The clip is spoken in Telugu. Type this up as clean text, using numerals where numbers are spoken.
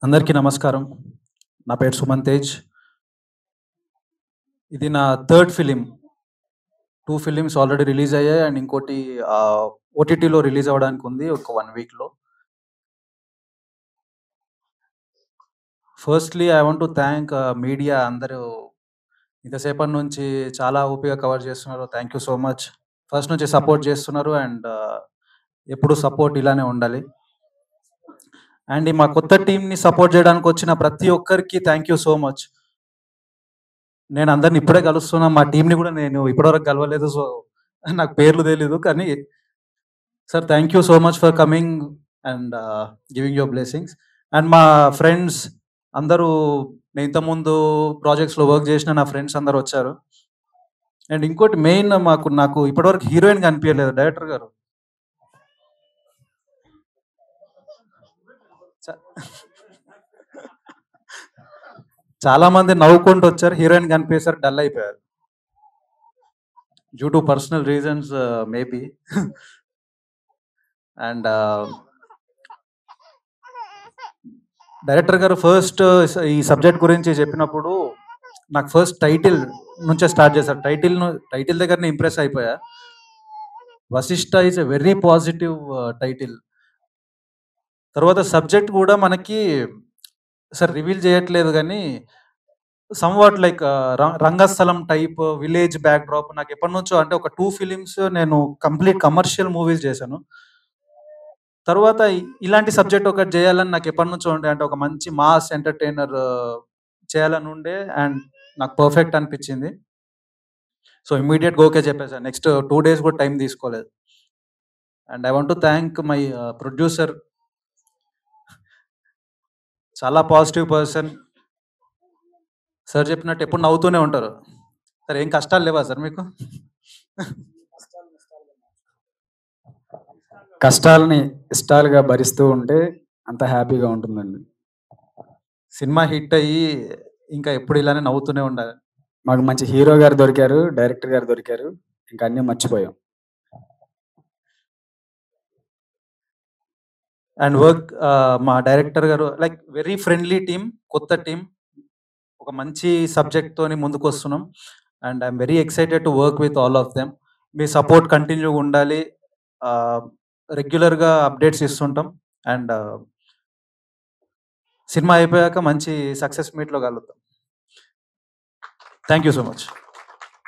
అందరికీ నమస్కారం. నా పేరు సుమన్ తేజ్. ఇది నా third film. 2 films already release అయ్యాయి. అండ్ ఇంకోటి ఓటీటీలో రిలీజ్ అవ్వడానికి ఉంది ఒక 1 వీక్‌లో. Firstly I want to thank media అందరూ ఇంతసేపటి నుంచి చాలా ఓపికగా కవర్ చేస్తున్నారు. Thank you so much. First నుంచి సపోర్ట్ చేస్తున్నారు. అండ్ ఎప్పుడు సపోర్ట్ ఇలానే ఉండాలి. అండ్ మా కొత్త టీమ్‌ని సపోర్ట్ చేయడానికి వచ్చిన ప్రతి ఒక్కరికి థాంక్ యూ సో మచ్. నేను అందరిని ఇప్పుడే కలుస్తున్నా. మా టీమ్‌ని కూడా నేను ఇప్పటివరకు కలవలేదు. సో, నాకు పేర్లు తెలీదు. కానీ sir thank you so much for coming and giving your blessings. And మా ఫ్రెండ్స్ అందరూ నేను ఇంతకుముందు ప్రాజెక్ట్స్‌లో వర్క్ చేసిన నా ఫ్రెండ్స్ అందరూ వచ్చారు. అండ్ ఇంకోటి మెయిన్ నాకు ఇప్పటివరకు హీరోయిన్ కనిపియలేదు డైరెక్టర్ గారు. చ చాలా మంది నవ్వుకుంటూ వచ్చారు. హీరోయిన్ కనిపించేసరికి డల్ అయిపోయారు. Due to personal reasons maybe. And director గారు ఫస్ట్ ఈ సబ్జెక్ట్ గురించి చెప్పినప్పుడు నాకు ఫస్ట్ టైటిల్ నుంచే స్టార్ట్ చేశారు. టైటిల్ దగ్గరనే ఇంప్రెస్ అయిపోయా. 'Vasishta' is a very positive title. తర్వాత సబ్జెక్ట్ కూడా మనకి రివీల్ చేయట్లేదు గానీ somewhat like Rangasthalam type village backdrop నాకు ఎప్పటినుంచో అంటే ఒక 2 ఫిల్మ్స్ నేను కంప్లీట్ కమర్షియల్ మూవీస్ చేశాను. తర్వాత ఇలాంటి సబ్జెక్ట్ ఒకటి చేయాలని నాకు ఎప్పటినుంచో ఉండే. అంటే ఒక మంచి మాస్ ఎంటర్‌టైనర్ చేయాలని ఉండే. అండ్ నాకు పర్ఫెక్ట్ అనిపించింది. సో, ఇమ్మీడియేట్‌గా ఓకే చెప్పేసాను. నెక్స్ట్ 2 డేస్ కూడా టైం తీసుకోలేదు. And I want to thank my producer. చాలా పాజిటివ్ పర్సన్. సార్ చెప్పినట్టు ఎప్పుడు నవ్వుతూనే ఉంటారు. సార్ ఏం కష్టాలు లేవా సార్ మీకు? కష్టాలని ఇష్టాలుగా భరిస్తూ ఉంటే అంత హ్యాపీగా ఉంటుందండి. సినిమా హిట్ అయ్యి ఇంకా ఎప్పుడు ఇలానే నవ్వుతూనే ఉండాలి. మాకు మంచి హీరో గారు దొరికారు, డైరెక్టర్ గారు దొరికారు. ఇంక అన్నీ మర్చిపోయాం. అండ్ వర్క్ మా డైరెక్టర్ గారు లైక్ వెరీ ఫ్రెండ్లీ టీమ్. కొత్త టీమ్. ఒక మంచి సబ్జెక్ట్‌తోని ముందుకొస్తున్నాం. And I am very excited to work with all of them. మీ సపోర్ట్ కంటిన్యూగా ఉండాలి. రెగ్యులర్‌గా అప్డేట్స్ ఇస్తుంటాం. అండ్ సినిమా అయిపోయాక మంచి సక్సెస్ మీట్‌లో కలుద్దాం. Thank you so much.